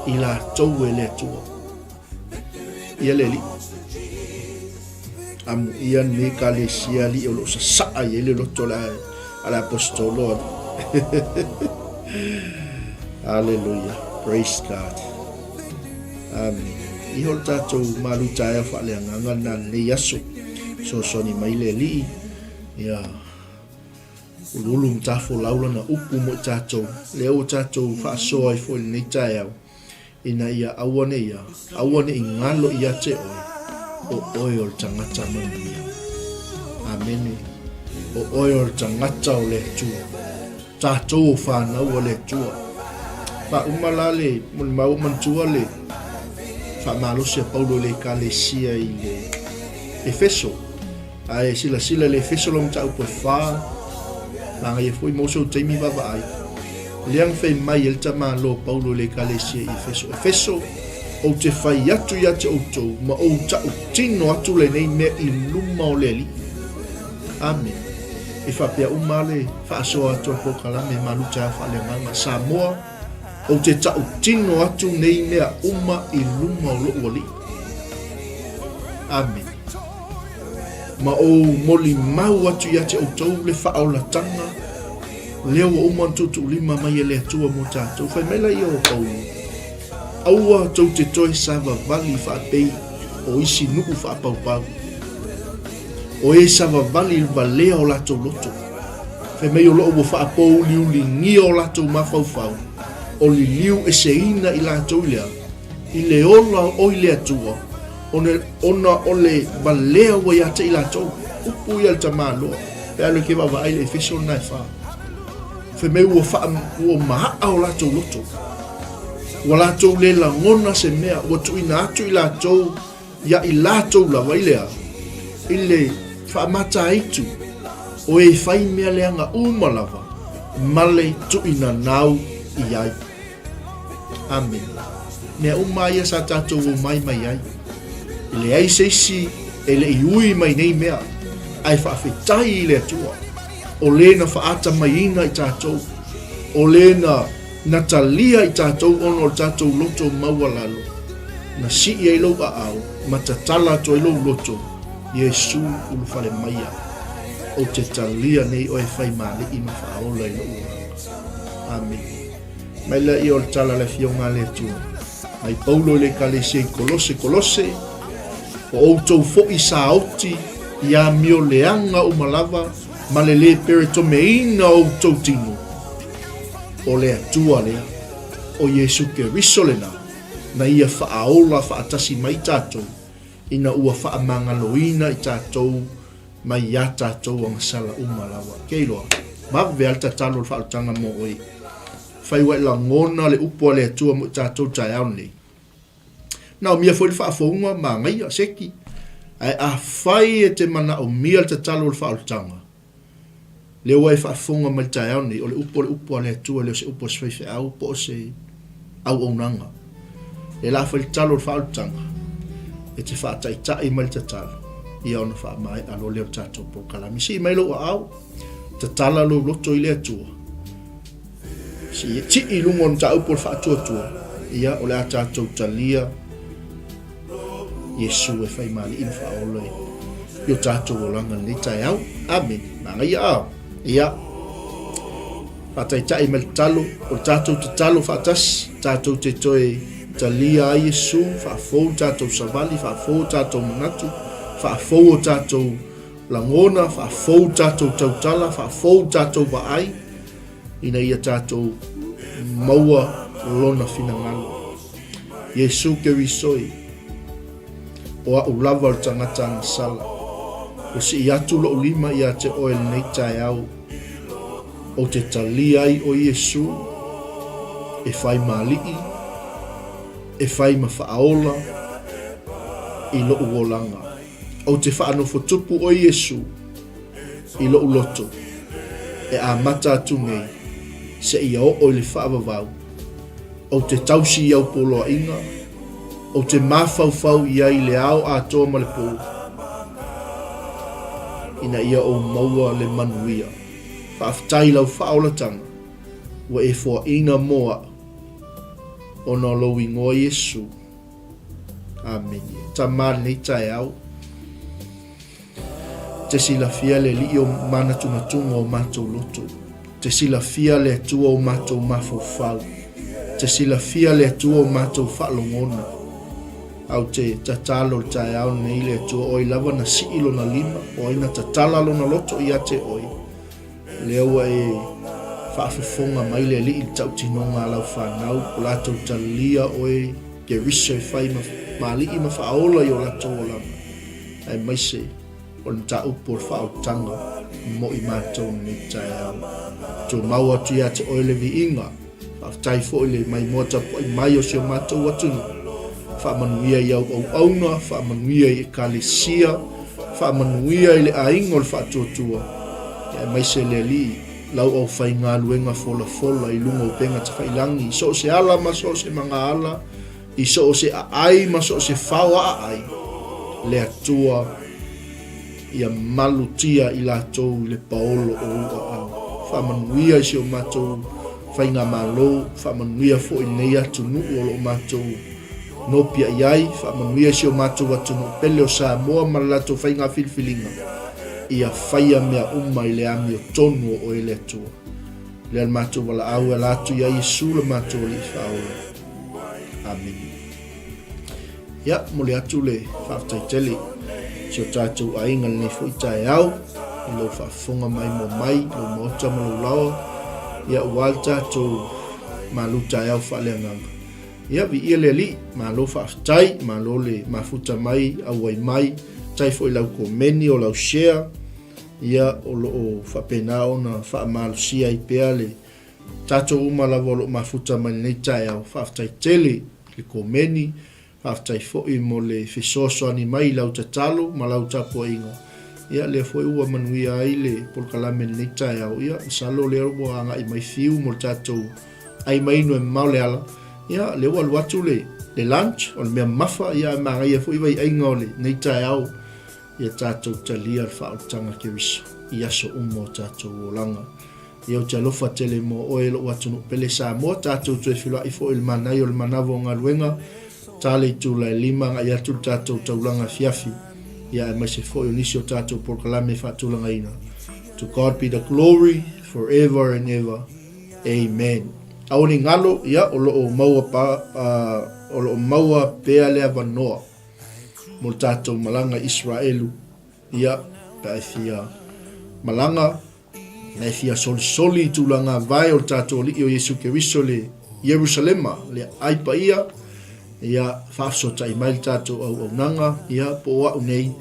i la tau e le tua ia le li amu ia ne ka le sia li o lo sa saa i le loto la ala apostolo hallelujah praise God amen i hol tatou malu taia wha le anganga na le yaso so soni mai le li ia ululu mtafo laula na upu mo tatou leo tatou fa so ai fo ni taia ina ia awane ingalo ia te o oil tangata mami amen o oil tangata o le tu tatou fa na o le tu fa umalale mun mau mantua le fa malo se paulo le kalesia i le Efeso ai sila le Efeso long tau po fa langa ye foi moso taimi baba ai liang fe mai el tama lo paulo le kalesia i Efeso o te fai atu ia te outou ma o tau tino atu le nei me i luma o le li amen e fa pia umale fa so atu po kala me maluta fa le manga Samoa o te tau tino atu nei me uma i luma o lo li amen ma o moli mau atu ia te outou le fa o la tanga leo o mantutu lima mai le tua mo tatou fa mela i o paulo aua tau te toi Savali fa pei o isi nuku fa pau o e Savali valea o lato loto fe mei o loo fa pou liu lingi o lato mafau o li liu e seina i lato ilea i le ola o i le atua ona o le valea wa ia te i lato upu i al tamalo pe alo ke wawa ai le Efeso nai fa fe mei ua fa ua maa o lato loto wala tau le la ngona se mea watu ina atu i la tau ya i la tau la wailea ile fa mata itu o e fai mea leanga umalava male tu ina nau i ai amen mea umaya sa tatou o mai ai ile ai seisi ele i ui mai nei mea ai fa afetai i le atua o lena fa ata mai ina i tatou o lena Natalia i tatou ono o tatou loto maua lalo. Na si i ilo a au, matatala to ilo loto, Yesu ulu fale maia. O te talia nei o e fai male i mawhaola ilo ua. Amen. Mai la i o tala le fionga le tua. Mai paulo le kalesia i kolose. O outou fo i sa oti, ia mio leanga o malava, male le perito meina o outou tino. O le atua lea o Yesu KERISO lena na ia whaaola whaatasi mai tātou ina ua whaamangaloina i tātou mai ia tātou ang sala umalawa keiloa mawe alta talo whaatanga mo oi whai wai la ngona le upua le atua mo tātou tai au nei na o mia fwoi whaafonga ma ngai a seki ai a whai e te mana o mia alta talo whaatanga le wai whaafonga mai tai au nei o le upua le atua le o se upua swaife au po o se au onanga e la whai talo whaatanga e te whaatai tai mai te talo ia ona whaamai alo leo tātou po kalami. Si mai lo au, ta tala lo loto i lea tua. Si ti i lungon ta upo le whaatua tua. Ia o lea tātou talia Yesu e whai mali in whaola i o tātou o langa ni tai au. Amen. Manga ia au. Ia. Whatai tai me talo, o tātou te talo whaatas, tātou te toe talia a Yesu, whaafou tātou Savali, whaafou tātou manatu, whaafou o tātou langona, whaafou tātou tautala, whaafou tātou waai, ina ia tātou maua lona finangalo. Yesu KERISO o a ulava o tangata ang sala. O si iatu lo ulima ia te oel nei tai au, o te talia ai o Yesu, e whai malii, e whai mawhaaola, i lo uolanga. O te whaanofo tupu o Yesu, i lo uloto, e a mata atu ngei, se ia o le whaavavau, o te tausi iau polo a inga, o te mawhauwhau ia i le ao a toa ma le pō, ina ia o maua le manuia, whaaftai lau whaolatanga, wa e fua ina moa, o no lo ingoa Yesu. Amen. Ta mari nei tai au. Te sila fia le li o mana tunatunga o matou loto. Te sila fia le atua o matou mafofau. Te sila fia le atua o matou whaalongona. Au te tatalo tai au nei le atua oi lava na siilo na lima. O ina tatala lo na loto ia te oi. Leo e whaafifonga mai le li i tau tinonga lau whanau. O lato talia oi KERISO e whai mali i ma whaola i o lato o lama. Ai maise o na ta upo o whaotanga mo i mātou ni tai au. Tō maua tu ia te oile vi inga. Whaafitai fo ile mai mota po i mai o sio mātou atunu. Whaamanuia i au auna, whaamanuia i ekalesia, whaamanuia i le aingo le whaatuatua. Ai maise le li lau au whai ngā luenga fola fola i lunga o penga te whailangi. I so se ala ma so se manga ala. I so se ai ma so se whaua ai. Le atua ia malutia i latou i le paolo o ua au. Whaamanuia i sio mātou whai ngā malo. Whaamanuia fo i nei atu nuu o lo mātou nopia iai. Whaamanuia i sio mātou atu nuu pele o Samoa ma latou whai ngā filfilinga. Ia whaia mea uma i le ami o tonu o ele atua. Le al mātou wala au e latu ia Yesu le mātou li whaola. Amen. Ia, mo le atu le whaafitai tele. Sio tātou a inga le fo i tae au. I lo whaafonga mai mo mai, lo mota ma lo lawa. Ia ual tātou ma lu tae au whaaleanganga. Ia vi ia le li, ma lo whaafitai, ma lo le mafuta mai, au ai mai. Tai fo i lau komeni o lau share. Ia o lo o whapena o na whaamalusia i pea le tātou uma lawa o lo mafuta mai nei tai au whaafitai tele le komeni, whaafitai fo i mo le whesoso ani mai lau tatalo ma lau tapo inga. Ia le fo i ua manuia ai le polkalame nei tai au. Ia salo le robo anga i mai fiu mo tātou ai mai no e mau le ala. Ia le ua luatu le lunch o le mea mafa. Ia maa ia fo i vai ainga o le nei tai au. Ia tātou talia al whaotanga KERISO. Ia so umo tātou o langa. Ia o te alofa tele mo oe lo watunu pele Samoa. Tātou tue whiloa i fo il manai o le manavo ngā luenga. Tāle i tūla e lima ngā ia tū tātou taulanga fiafi. Ia e mai se fo i nisi o tātou porkalame whaatulanga ina. To God be the glory forever and ever. Amen. Aoni ngalo ia o lo o maua pea lea vanoa. Mo tātou malanga Israelu. Ia, paethia malanga. Naethia soli tūlanga vai o tātou li o Yesu KERISO le Jerusalema. Le aipa ia. Ia, whaafso tai mai tātou au nanga. Ia, po wa unei.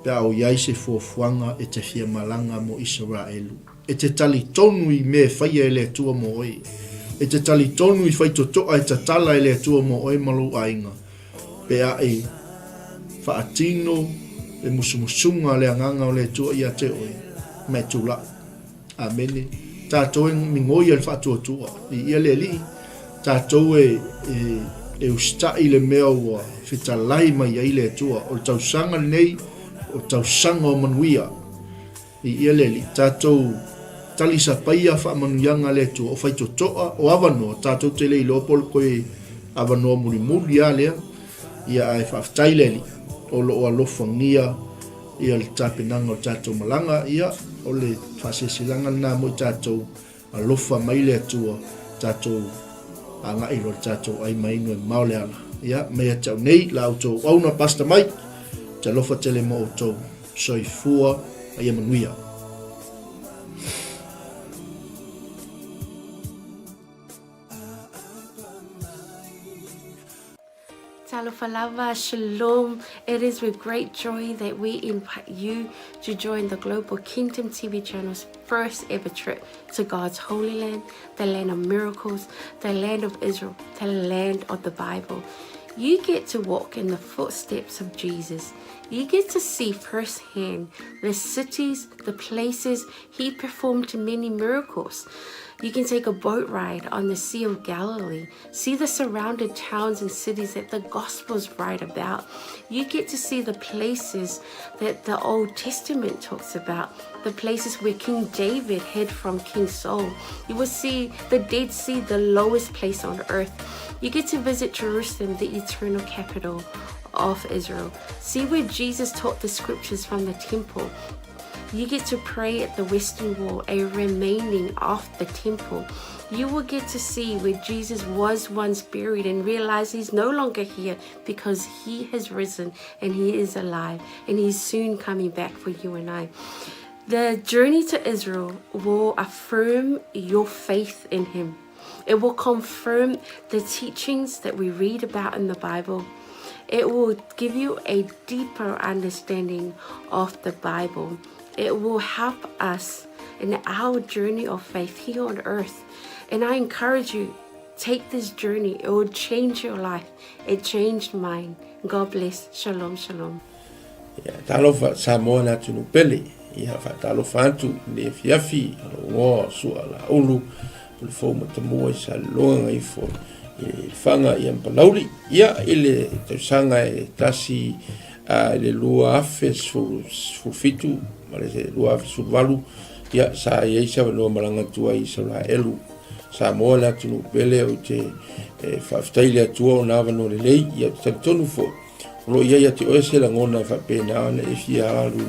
Pea au iai se fuafuanga e te fia malanga mo Israelu. E te tali tonu i me whaia e le atua mo oi. E te tali tonu i whai totoa e te tala e le atua mo oi malu ainga. Pea e whaatino, le musumusunga, le anganga o le tua ia te oi. Me tula. Amene. Tātou e mingoi al whaatua tua. I ia le li. Tātou e ustai le mea ua whitalai mai ai le tua. O le tausanga nei, o tausanga o manuia I ia le li tātou talisa paia whaamanuianga le tu o whaitotoa o avanoa tātou te le ilo pol koe avanoa muri a lea ia ai whaftai le li o lo o alofangia ia le tāpenanga o tātou malanga ia o le whasesilanga nā mo tātou alofa mai le atua tātou anga ilo tātou ai mai no mau le ala ia mea tau nei la auto auna pasta mai te lofa tele mo auto soifua ai manuia Alofa Shalom. It is with great joy that we invite you to join the Global Kingdom TV channel's first ever trip to God's Holy Land, the land of miracles, the land of Israel, the land of the Bible. You get to walk in the footsteps of Jesus. You get to see firsthand the cities, the places he performed many miracles. You can take a boat ride on the Sea of Galilee, see the surrounded towns and cities that the Gospels write about. You get to see the places that the Old Testament talks about, the places where King David hid from King Saul. You will see the Dead Sea, the lowest place on earth. You get to visit Jerusalem, the eternal capital of Israel. See where Jesus taught the scriptures from the temple. You get to pray at the Western Wall, a remaining of the temple. You will get to see where Jesus was once buried and realize he's no longer here because he has risen and he is alive and he's soon coming back for you and I. The journey to Israel will affirm your faith in him. It will confirm the teachings that we read about in the Bible. It will give you a deeper understanding of the Bible. It will help us in our journey of faith here on earth. And I encourage you, take this journey. It will change your life. It changed mine. God bless. Shalom, shalom. Talofa Samoa na tunu pele. Ia fa talofa antu ne fiafi ngo su ala ulu le fo matamu I sa longa I fo fanga I ampalauli ia ile te sanga e tasi le lua afe su fitu male se lua afe su valu ia sa ia isa no malanga tua I sa la elu sa mo la tunu pele o te faftaile tua na vano le lei ia tonu fo lo ia te oese la ngona fa pena na e fia lu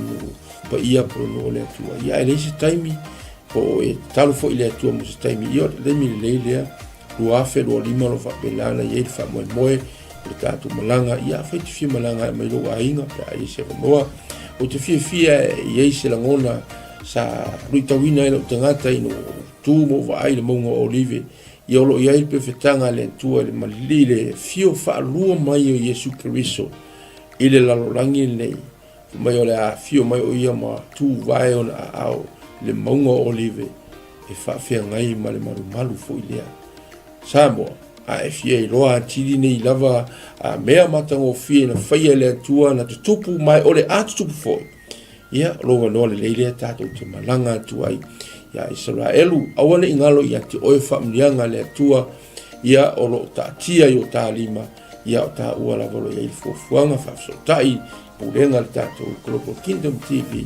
pa ia pro no le tua ia ele se taimi o e talo fo ile tua mo se taimi ia le mi le lea lua afe lo lima lo fa pena na ia fa mo le tatu malanga ia fa te fia malanga mai lo ainga pa ia se moa o te fia ia se la ngona sa ruitawina ilo tangata ino tu mo vai le mongo olive ia lo ia il perfetanga le tua le malile fio fa lua mai o Yesu KERISO ile la lolangi nei mai o le a fio mai o ia ma tu vai on au le mongo olive e fa fia ngai ma le malu fo ilea samo a fia I loa tiri nei lava a mea matango fia na faia le tua na tupu mai o le atupu foi ia lo no le leile tato te malanga tuai ia Israelu awane ingalo ia te oe familianga le tua ia o lo tatia yo talima ia ta uala volo ia fofuanga fa so tai pulenga tato Global Kingdom TV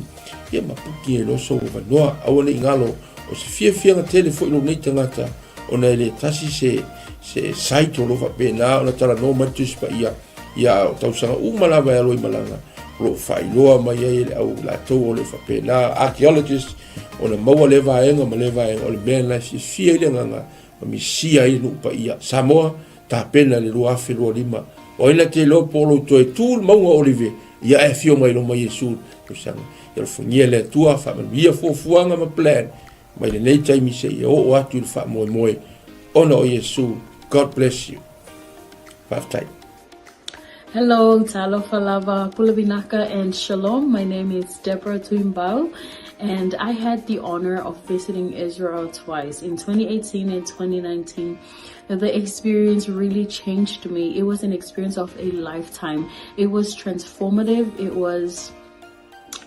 ia mapuki lo so vanoa awane ingalo o se fia nga telefone no nei tangata ona le tasi se site lo fa pena ona tala no matus pa ia tau sanga umala va lo malanga lo failoa mai ele au la to le fa pena archaeologist ona maua le vaenga ma le vaenga o le ben la fia ile nganga mi sia I no pa ia Samoa ta pena le lua fe lo lima o ina te lo polo to e tul maunga olive ia e fio mai lo mai Yesu to sanga ia funia le tua fa ia fofuanga ma plan mai le nei tai mi se o atu fa moe ona o Yesu. God bless you. Bye. Hello, Talofa Lava, Pulavinaca, and Shalom. My name is 𝗵𝗚𝗏𝗡𝗏𝗏, and I had the honor of visiting Israel twice, in 2018 and 2019. The experience really changed me. It was an experience of a lifetime. It was transformative. It was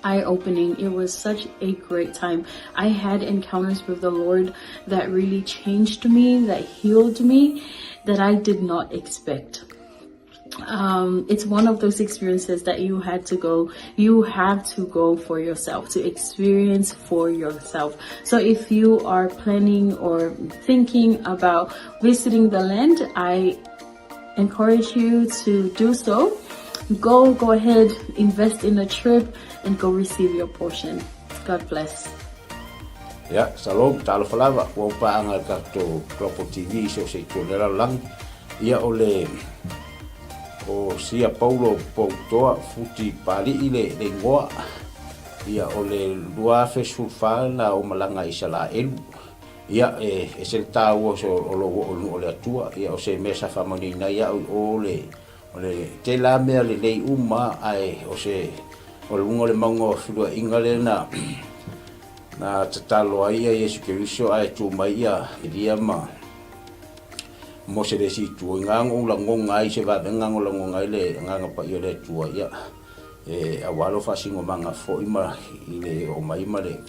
eye-opening. It was such a great time. I had encounters with the Lord that really changed me, that healed me, that I did not expect. it's one of those experiences that you have to go for yourself, to experience for yourself. So if you are planning or thinking about visiting the land, I encourage you to do so. Go ahead, invest in a trip, and go receive your portion. God bless. Ya, salom, talo falava, kua paanga kato Global TV, so se tolera lang, ia ole o sia Paulo Poutoa, futi pali ile le ngoa, ia ole lua fesulfa na o malanga isala elu, ia se tau so ole atua, ia o se mesa famani na ia ole te la mea le lei uma ai o se o le maungo filua ingale na tatalo ai Yesu KERISO ai tu mai ia dia ma mo se desi tu ngango la ngonga ai se va ngango la ngonga ile nganga pa yo le tu ia awalo fa singo manga fo ima ile o mai male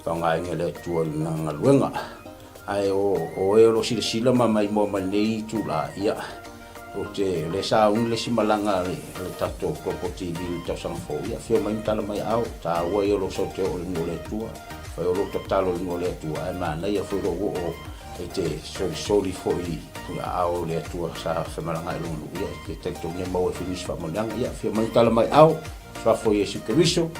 ka ngai ngele tu nganga luenga ai o lo sila mai mo nei tu la ia o te le sa le simalanga le tato Global TV ta sang fo ia fio mai tala mai au ta o lo so te o le tua fa o lo talo le tua ai mana ia fo o te soli fo i au le tua sa fa malanga lo ia ke te to ne mo finis fa monang ia fio mai tala mai au fa fo Yesu KERISO.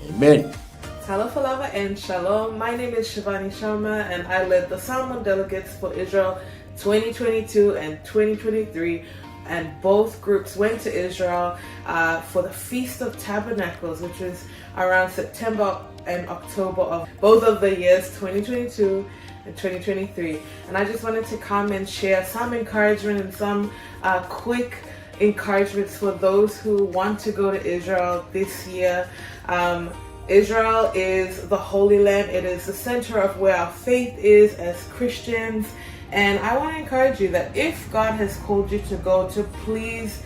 Amen. Talafalava and Shalom. My name is Ivani Sharma and I led the Salmon Delegates for Israel 2022 and 2023. And both groups went to Israel for the Feast of Tabernacles, which was around September and October of both of the years 2022 and 2023. And I just wanted to come and share some encouragement and some quick encouragements for those who want to go to Israel this year. Israel is the Holy Land. It is the center of where our faith is as Christians. And I want to encourage you that if God has called you to go, to please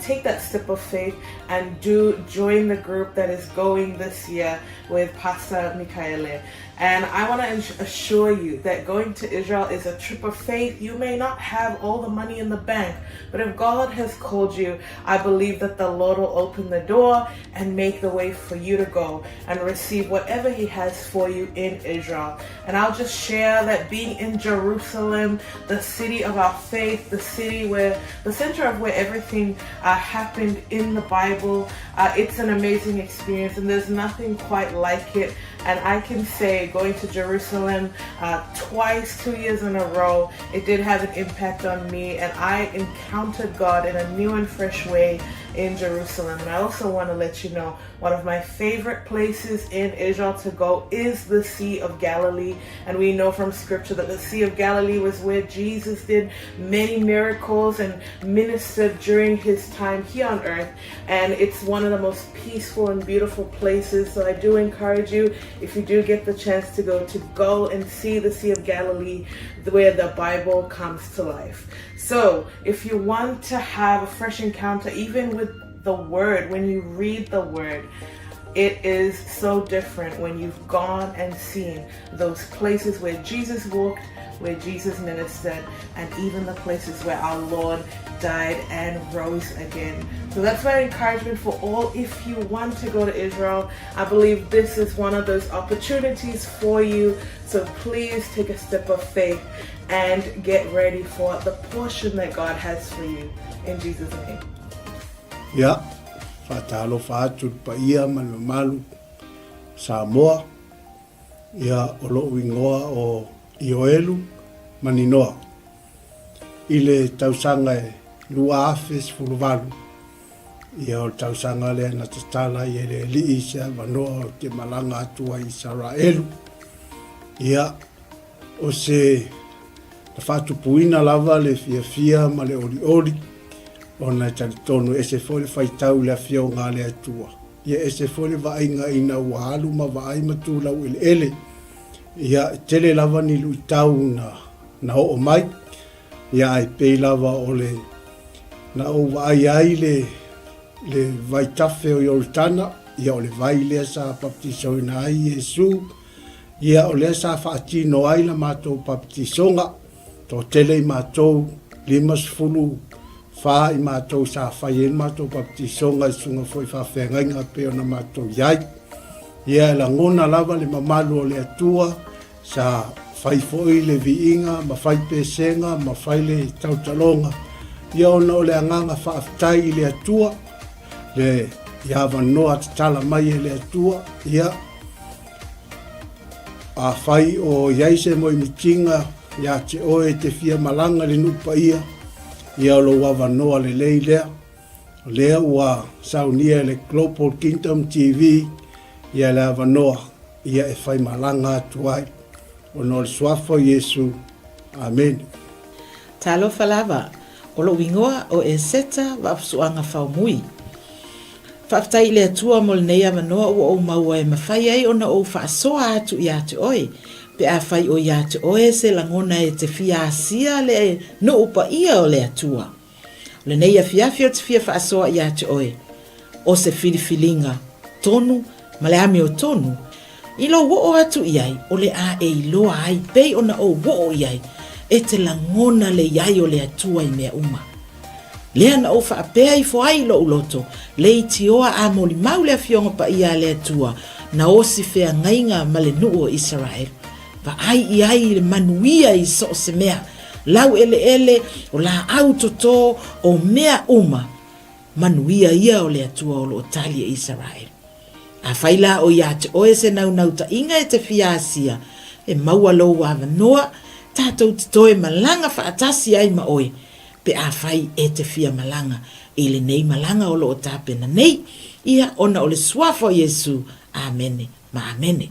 take that step of faith and join the group that is going this year with Pastor Michaele. And I want to assure you that going to Israel is a trip of faith. You may not have all the money in the bank, but if God has called you, I believe that the Lord will open the door and make the way for you to go and receive whatever He has for you in Israel. And I'll just share that being in Jerusalem, the city of our faith, the city where the center of where everything happened in the Bible, it's an amazing experience, and there's nothing quite like it. And I can say going to Jerusalem twice, 2 years in a row, it did have an impact on me, and I encountered God in a new and fresh way in Jerusalem. And I also want to let you know, one of my favorite places in Israel to go is the Sea of Galilee. And we know from scripture that the Sea of Galilee was where Jesus did many miracles and ministered during His time here on earth. And it's one of the most peaceful and beautiful places. So I do encourage you, if you do get the chance to go and see the Sea of Galilee, where the Bible comes to life. So if you want to have a fresh encounter, even with the Word, when you read the Word, it is so different when you've gone and seen those places where Jesus walked, where Jesus ministered, and even the places where our Lord died and rose again. So that's my encouragement for all. If you want to go to Israel, I believe this is one of those opportunities for you. So please take a step of faith and get ready for the portion that God has for you. In Jesus' name. Ya, fatalo fatu pa ia malu Samoa, ia olo wingoa o Ioelu maninoa. Ile tausanga e lua afes fuluvalu. Ia o tausanga le na tatala i ele li isa vanoa o te malanga atua i Israelu. Ia o se na fatu puina lava le fia ma le oli. Ona talitonu ese fole faitau le afia o ngā le atua. Ia ese fole vainga ina uahalu ma vai matula ele. Ia tele lava ni luitau na o mai. Ia ai pei lava o le na o vai ai le vai tafe o Yortana. Ia o le vai lea sa baptiso ina ai Yesu. Ia o lea sa whaatino ai la mātou baptisonga. Tō tele i mātou 5 fa I mātou sa whai en mātou baptisonga I sunga foi whawhengainga pe ona mātou iai. Ia la ngona lava le mamalu o le atua sa whai foi le viinga, ma whai pesenga, ma whai le tautalonga. Ia ona o le anganga whaafitai le atua, le iawa noa tatala mai le atua, ia a whai o iaise mo I mitinga, ia te oe te fia malanga le nupa ia o lo wawa noa le lei lea ua saunia le Global Kingdom TV, ia le awa noa, ia e whai malanga atu ai, o no le swafo Yesu, Amen. Talofa lava, o lo wingoa o e seta wapsuanga whaumui. Whaftai le atua mo le nei awa noa o maua e mawhai ai ona o whaasoa atu I atu oe. Pe a whai o ia te oe se langona e te fia asia le no upa ia o le atua. Le nei a fiafi o te fia whaasoa ia te oe. O se filifilinga tonu, ma le ame o tonu. I lo wo o atu iai, o le a e iloa ai, pei ona o wo o iai, e te langona le iai o le atua I mea uma. Lea na o whaapea I fo ai lo uloto, le I tioa a moli mau le a fionga pa ia le atua, na o si fea ngainga ma le nuu o Israel. Pa ai I ai le manuia I so se mea, lau ele o la autoto o mea uma, manuia ia o le atua o lo tali Israel. A whaila o ia te oe se nau ta inga e te fiasia, e maua lou a noa, tātou te toe malanga whaatasi ai ma oe, pe a whai e te fia malanga, e le nei malanga o lo o tāpena nei, ia ona o le swafo Yesu, amene, ma amene.